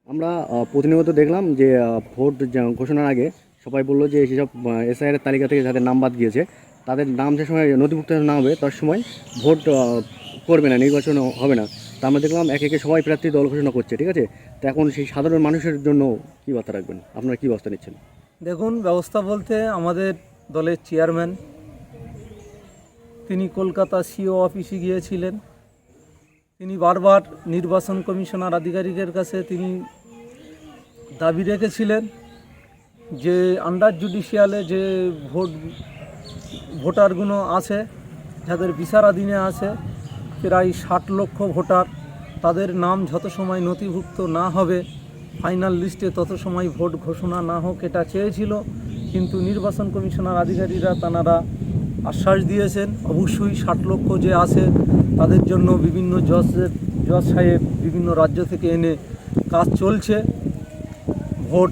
আমরা প্রতিনিয়ত দেখলাম যে ভোট ঘোষণার আগে সবাই বললো যে যেসব এসআইআর এর তালিকা থেকে যাদের নাম বাদ গিয়েছে তাদের নাম যে সময় নথিভুক্ত না হবে তার সময় ভোট করবে না, নির্বাচন হবে না। তা আমরা দেখলাম একে একে সবাই প্রার্থী দল ঘোষণা করছে, ঠিক আছে। তো এখন সেই সাধারণ মানুষের জন্য কী বার্তা রাখবেন, আপনারা কী ব্যবস্থা নিচ্ছেন? দেখুন, ব্যবস্থা বলতে আমাদের দলের চেয়ারম্যান তিনি কলকাতা সিও অফিসে গিয়েছিলেন। তিনি বারবার নির্বাচন কমিশনার আধিকারিকের কাছে তিনি দাবি রেখেছিলেন যে আন্ডার জুডিশিয়ালে যে ভোটারগুলো আছে, যাদের বিচারাধীনে আছে প্রায় 60 লক্ষ ভোটার, তাদের নাম যত সময় নথিভুক্ত না হবে ফাইনাল লিস্টে তত সময় ভোট ঘোষণা না হোক, এটা চেয়েছিল। কিন্তু নির্বাচন কমিশনার আধিকারিকরা তাঁরা আশ্বাস দিয়েছেন অবশ্যই 60 লক্ষ যে আছে তাদের জন্য বিভিন্ন জজ সাহেব বিভিন্ন রাজ্য থেকে এনে কাজ চলছে। ভোট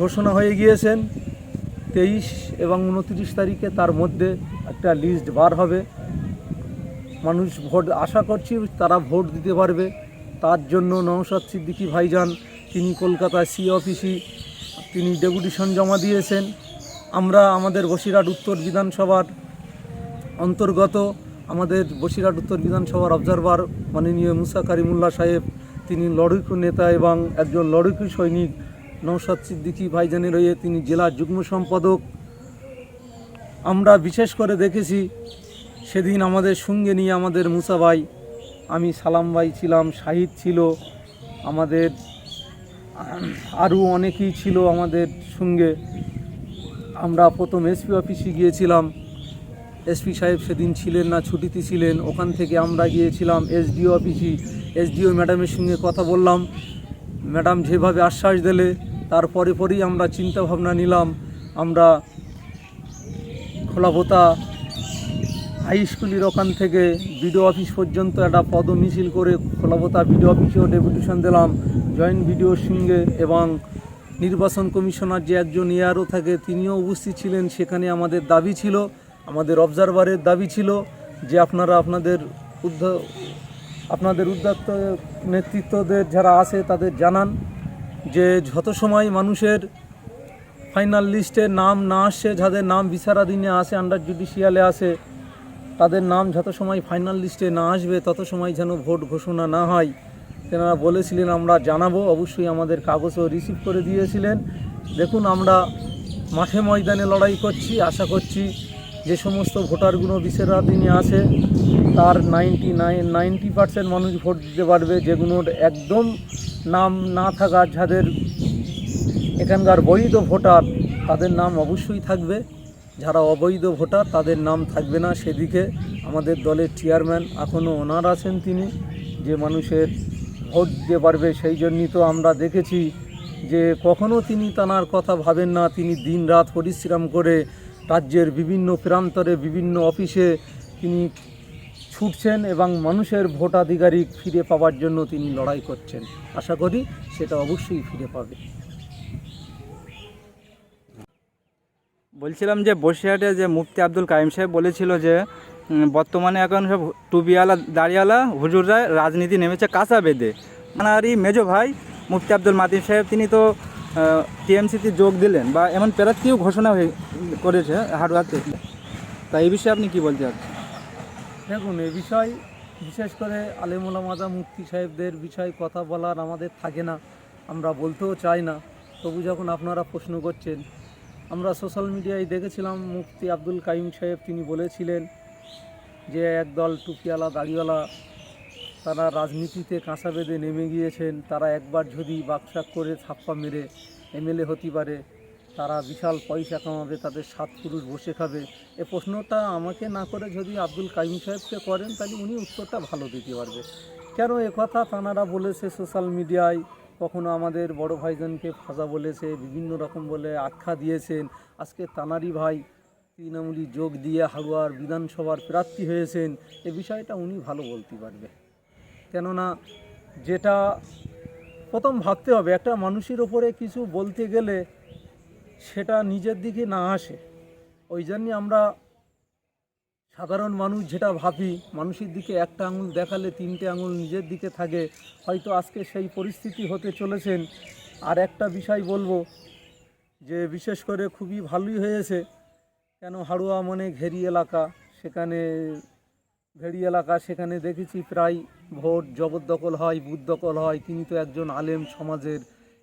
ঘোষণা হয়ে গিয়েছেন 23 এবং 29 তারিখে, তার মধ্যে একটা লিস্ট বার হবে। মানুষ ভোট আশা করছি তারা ভোট দিতে পারবে। তার জন্য নওশাদ সিদ্দিকী ভাইজান তিনি কলকাতা সি অফিসে তিনি ডেপুটেশন জমা দিয়েছেন। আমরা আমাদের বসিরহাট উত্তর বিধানসভার অন্তর্গত আমাদের বসিরহাট উত্তর বিধানসভার অবজারভার মাননীয় মুসা কারিমুল্লাহ সাহেব, তিনি লড়াকু নেতা এবং একজন লড়াকু সৈনিক। নওশাদ সিদ্দিকী ভাইজানের হয়ে তিনি জেলা যুগ্ম সম্পাদক। আমরা বিশেষ করে দেখেছি সেদিন আমাদের সঙ্গে নিয়ে আমাদের মুসা ভাই, আমি সালাম ভাই ছিলাম, শাহিদ ছিল, আমাদের আরও অনেকেই ছিল আমাদের সঙ্গে। আমরা প্রথম এসপি অফিসে গিয়েছিলাম, এসপি সাহেব সেদিন ছিলেন না, ছুটিতে ছিলেন। ওখান থেকে আমরা গিয়েছিলাম এসডিও অফিসে, এসডিও ম্যাডামের সঙ্গে কথা বললাম। ম্যাডাম যেভাবে আশ্বাস দিলে তারপরে পরেই আমরা চিন্তা ভাবনা নিলাম। আমরা খোলাপোতা হাই স্কুলের ওখান থেকে বিডিও অফিস পর্যন্ত একটা পদ মিছিল করে খোলাপোতা বিডিও অফিসেও ডেপুটেশন দিলাম জয়েন্ট বিডিওর সঙ্গে, এবং নির্বাচন কমিশনার যে একজন এআরও থাকে তিনিও উপস্থিত ছিলেন। সেখানে আমাদের দাবি ছিল, আমাদের অবজারভারের দাবি ছিল যে আপনারা আপনাদের উদ্যোক্ত নেতৃত্বদের যারা আছে তাদের জানান যে যত সময় মানুষের ফাইনাল লিস্টে নাম না আসছে, যাদের নাম বিচারাধীনে আছে, আন্ডার জুডিশিয়ালে আছে, তাদের নাম যত সময় ফাইনাল লিস্টে না আসবে তত সময় যেন ভোট ঘোষণা না হয়। তেনারা বলেছিলেন আমরা জানাবো, অবশ্যই আমাদের কাগজও রিসিভ করে দিয়েছিলেন। দেখুন, আমরা মাঠে ময়দানে লড়াই করছি, আশা করছি যে সমস্ত ভোটারগুলো বিচারাধীনে আছে তার 90% মানুষ ভোট দিতে পারবে। যেগুলোর একদম নাম না থাকা, যাদের এখানকার বৈধ ভোটার তাদের নাম অবশ্যই থাকবে, যারা অবৈধ ভোটার তাদের নাম থাকবে না। সেদিকে আমাদের দলের চেয়ারম্যান এখনও ওনার আছেন, তিনি যে মানুষের ভোট দিতে পারবে সেই জন্যই তো আমরা দেখেছি যে কখনও তিনি তানার কথা ভাবেন না। তিনি দিন রাত পরিশ্রম করে রাজ্যের বিভিন্ন প্রান্তরে বিভিন্ন অফিসে তিনি ছুটছেন এবং মানুষের ভোটাধিকারী ফিরে পাওয়ার জন্য তিনি লড়াই করছেন। আশা করি সেটা অবশ্যই ফিরে পাবে। বলছিলাম যে বসিরহাটে যে মুফতি আব্দুল কাইম সাহেব বলেছিল যে বর্তমানে এখন সব টুবিওয়ালা দাড়িওয়ালা হুজুররা রাজনীতি নেমেছে কাঁচা বেঁধে। আমারই মেজো ভাই মুফতি আব্দুল মাতিন সাহেব তিনি তো টিএমসিতে যোগ দিলেন বা এমন প্রার্থীও ঘোষণা করেছে হাড়ুয়াতে। তা এই বিষয়ে আপনি কী বলতে চাচ্ছেন? দেখুন, এ বিষয় বিশেষ করে আলেম ওলামা মুফতি সাহেবদের বিষয়ে কথা বলার আমাদের থাকে না, আমরা বলতেও চাই না। তবু যখন আপনারা প্রশ্ন করছেন, আমরা সোশ্যাল মিডিয়ায় দেখেছিলাম মুফতি আব্দুল কাইম সাহেব তিনি বলেছিলেন যে একদল টুপিওয়ালা দাড়িওয়ালা তারা রাজনীতিতে কাঁচা বেঁধে নেমে গিয়েছেন, তারা একবার যদি বাকশাক করে ছাপ্পা মেরে এমএলএ হতে পারে তারা বিশাল পয়সা কামাবে, তাদের 7 পুরুষ বসে খাবে। এ প্রশ্নটা আমাকে না করে যদি আব্দুল কাইম সাহেবকে করেন তাহলে উনি উত্তরটা ভালো দিতে পারবে। কেন কথা তাঁরা বলেছে সোশ্যাল মিডিয়ায়, কখনো আমাদের বড় ভাইজানকে ফাঁসা বলেছে, বিভিন্ন রকম বলে আখ্যা দিয়েছেন। আজকে তানারি ভাই তৃণমূলী যোগ দিয়ে হাড়ুয়ার বিধানসভার প্রার্থী হয়েছেন, এ বিষয়টা উনি ভালো বলতে পারবে। কেননা যেটা প্রথম ভাবতে হবে, একটা মানুষের ওপরে কিছু বলতে গেলে সেটা নিজের দিকে না আসে। ওই জন্যে আমরা সাধারণ মানুষ যেটা ভাবি, মানুষের দিকে একটা আঙুল দেখালে তিনটে আঙুল নিজের দিকে থাকে, হয়তো আজকে সেই পরিস্থিতি হতে চলেছেন। আর একটা বিষয় বলবো যে বিশেষ করে খুবই ভালোই হয়েছে, কেন হাড়ুয়া মানে ঘেরি এলাকা, সেখানে দেখেছি প্রায় ভোট জবরদখল হয়, বুথ দখল হয়। তিনি তো একজন আলেম সমাজের,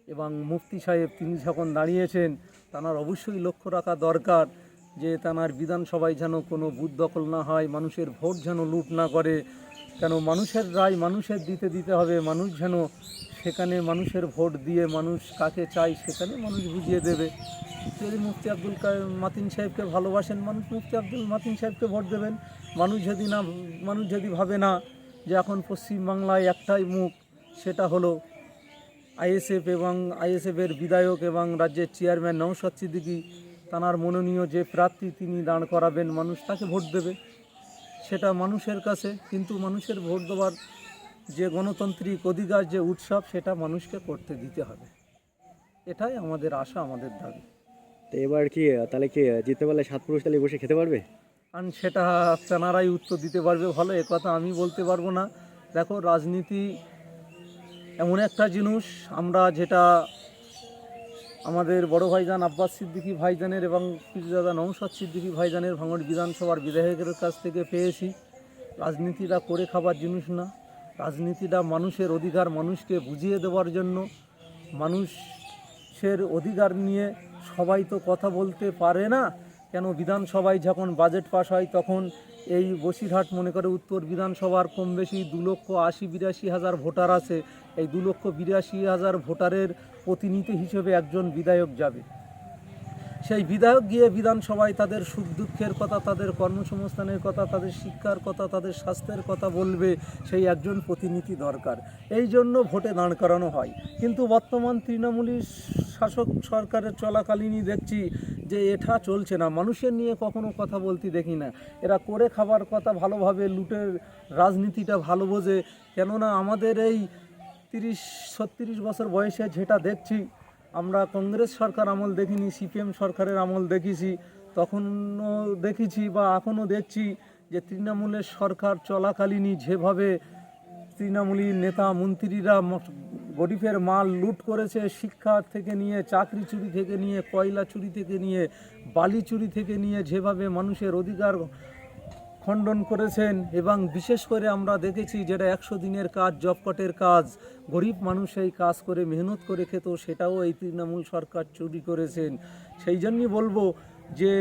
এবং মুফতি সাহেব তিনি যখন দাঁড়িয়েছেন, তাঁর অবশ্যই লক্ষ্য রাখা দরকার যে তাঁর বিধানসভায় যেন কোনো বুথ দখল না হয়, মানুষের ভোট যেন লুট না করে। কেন মানুষের রায় মানুষের দিতে হবে, মানুষ যেন সেখানে মানুষের ভোট দিয়ে মানুষ কাকে চায় সেখানে মানুষ বুঝিয়ে দেবে। যদি মুফতি আব্দুল মাতিন সাহেবকে ভালোবাসেন, মানুষ মুফতি আব্দুল মাতিন সাহেবকে ভোট দেবেন। মানুষ যদি ভাবে না যে এখন পশ্চিমবাংলায় একটাই মুখ, সেটা হলো আইএসএফ এবং আইএসএফের বিধায়ক এবং রাজ্যের চেয়ারম্যান নওশাদ সিদ্দিকী, তাঁর মনোনীয় যে প্রার্থী তিনি দাঁড় করাবেন, মানুষ তাকে ভোট দেবে। সেটা মানুষের কাছে, কিন্তু মানুষের ভোট দেওয়ার যে গণতান্ত্রিক অধিকার, যে উৎসব, সেটা মানুষকে করতে দিতে হবে। এটাই আমাদের আশা, আমাদের দাবি। তো এবার কি তাহলে কি জিততে পারলে সাত পুরুষ তাহলে বসে খেতে পারবে? কারণ সেটা তেনারাই উত্তর দিতে পারবে ভালো, কথা আমি বলতে পারবো না। দেখো, রাজনীতি এমন একটা জিনিস, আমরা যেটা আমাদের বড় ভাইজান আব্বাস সিদ্দিকী ভাইজানের এবং পীরজাদা নওশাদ সিদ্দিকী ভাইজানের ভাঙড় বিধানসভার বিধায়কের কাছ থেকে পেয়েছি, রাজনীতিটা করে খাবার জিনিস না। রাজনীতিটা মানুষের অধিকার মানুষকে বুঝিয়ে দেওয়ার জন্য। মানুষের অধিকার নিয়ে সবাই তো কথা বলতে পারে না। কেন বিধানসভায় যখন বাজেট পাস হয়, তখন এই বসিরহাট মনে করে উত্তর বিধানসভার কম বেশি 2,80,82,000 ভোটার আছে। এই 2,82,000 ভোটারের প্রতিনিধি হিসেবে একজন বিধায়ক যাবে। সেই বিধায়ক গিয়ে বিধানসভায় তাদের সুখ দুঃখের কথা, তাদের কর্মসংস্থানের কথা, তাদের শিক্ষার কথা, তাদের স্বাস্থ্যের কথা বলবে। সেই একজন প্রতিনিধি দরকার, এই জন্য ভোটে দাঁড় করানো হয়। কিন্তু বর্তমান তৃণমূলী শাসক সরকারের চলাকালীনই দেখছি যে এটা চলছে না, মানুষের নিয়ে কখনো কথা বলতে দেখি না। এরা করে খাবার কথা ভালোভাবে, লুটের রাজনীতিটা ভালো বোঝে। কেননা আমাদের এই 30-36 বছর বয়সে যেটা দেখছি, আমরা কংগ্রেস সরকার আমল দেখিনি, সিপিএম সরকারের আমল দেখেছি, তখনও দেখেছি বা এখনও দেখছি যে তৃণমূলের সরকার চলাকালীনই যেভাবে তৃণমূলী নেতা মন্ত্রীরা গরিবের মাল লুট করেছে, শিক্ষা থেকে নিয়ে, চাকরি চুরি থেকে নিয়ে, কয়লা চুরি থেকে নিয়ে, বালি চুরি থেকে নিয়ে, যেভাবে মানুষের অধিকার খণ্ডন করেছেন। এবং বিশেষ করে আমরা দেখেছি যেটা 100 দিনের কাজ, জব কার্ডের কাজ, গরিব মানুষ এই কাজ করে মেহনত করে খেত, সেটাও এই তৃণমূল সরকার চুরি করেছেন। সেই জন্যই বলবো যে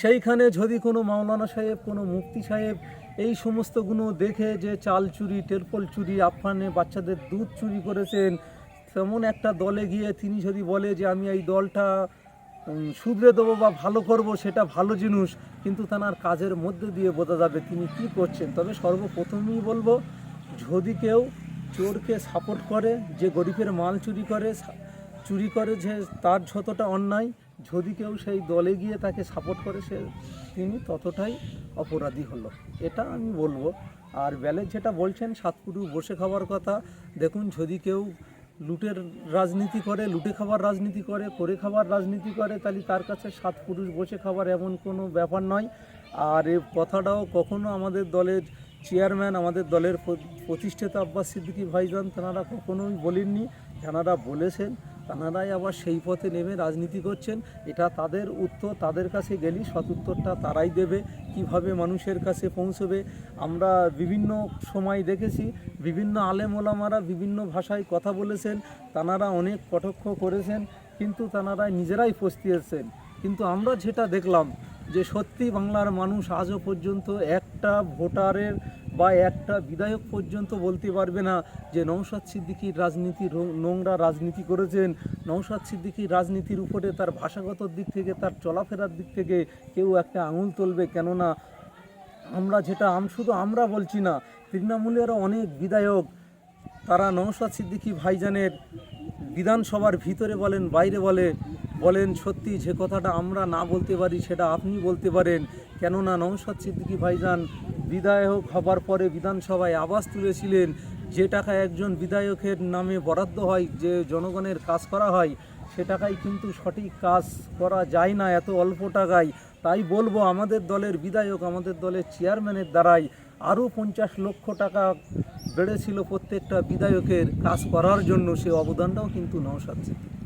সেইখানে যদি কোনো মাওলানা সাহেব, কোনো মুফতি সাহেব এই সমস্তগুলো দেখে যে চাল চুরি, টেরপল চুরি, আফগানে বাচ্চাদের দুধ চুরি করেছেন, তেমন একটা দলে গিয়ে তিনি যদি বলে যে আমি এই দলটা শুধরে দেবো বা ভালো করব, সেটা ভালো জিনিস, কিন্তু তার কাজের মধ্যে দিয়ে বোঝা যাবে তিনি কি করছেন। তবে সর্বপ্রথমেই বলবো, যদি কেউ চোরকে সাপোর্ট করে, যে গরিবের মাল চুরি করে যে তার যতটা অন্যায়, যদি কেউ সেই দলে গিয়ে তাকে সাপোর্ট করে, তিনি ততটাই অপরাধী হলো, এটা আমি বলবো। আর ব্যালেট যেটা বলছেন সাতপুরু বসে খাওয়ার কথা, দেখুন, যদি কেউ লুটের রাজনীতি করে, লুটে খাবার রাজনীতি করে খাবার রাজনীতি করে, তাহলে তার কাছে 7 পুরুষ বসে খাবার এমন কোনো ব্যাপার নয়। আর এই কথাটাও কখনো আমাদের দলের চেয়ারম্যান, আমাদের দলের প্রতিষ্ঠাতা আব্বাস সিদ্দিকী ভাইজান তেনারা কখনোই বলেননি। তেনারা বলেছেন, তেনারাই আবার সেই পথে নেমে রাজনীতি করছেন। এটা তাদের উত্তর, তাদের কাছে গেলেই সদুত্তরটা তারাই দেবে, কিভাবে মানুষের কাছে পৌঁছবে। আমরা বিভিন্ন সময় দেখেছি বিভিন্ন আলেম ওলামারা বিভিন্ন ভাষায় কথা বলেছেন, তেনারা অনেক কটাক্ষ করেছেন, কিন্তু তেনারা নিজেরাই পস্তিয়েছেন। কিন্তু আমরা যেটা দেখলাম যে সত্যি বাংলার মানুষ আজও পর্যন্ত একটা ভোটারের বা একটা বিধায়ক পর্যন্ত বলতে পারবে না যে নওশাদ সিদ্দিকীর রাজনীতি নোংরা রাজনীতি করেছেন। নওশাদ সিদ্দিকীর রাজনীতির উপরে তার ভাষাগত দিক থেকে, তার চলাফেরার দিক থেকে কেউ একটা আঙুল তুলবে। কেননা আমরা যেটা শুধু আমরা বলছি না, তৃণমূলেরও অনেক বিধায়ক তারা নওশাদ সিদ্দিকী ভাইজানের বিধানসভার ভিতরে বলেন, বাইরে বলেন সত্যি যে কথাটা আমরা না বলতে পারি সেটা আপনি বলতে পারেন। কেননা নওশাদ সিদ্দিকী ভাইজান বিধায়ক হবার পরে বিধানসভায় আওয়াজ তুলেছিলেন, যে টাকা একজন বিধায়কের নামে বরাদ্দ হয়, যে জনগণের কাজ করা হয়, সে টাকায় কিন্তু সঠিক কাজ করা যায় না এত অল্প টাকায়। তাই বলবো আমাদের দলের বিধায়ক, আমাদের দলের চেয়ারম্যানের দ্বারাই আরও 50 লক্ষ টাকা বেড়েছিল প্রত্যেকটা বিধায়কের কাজ করার জন্য, সে অবদানটাও কিন্তু নওশাদ সিদ্দিকী।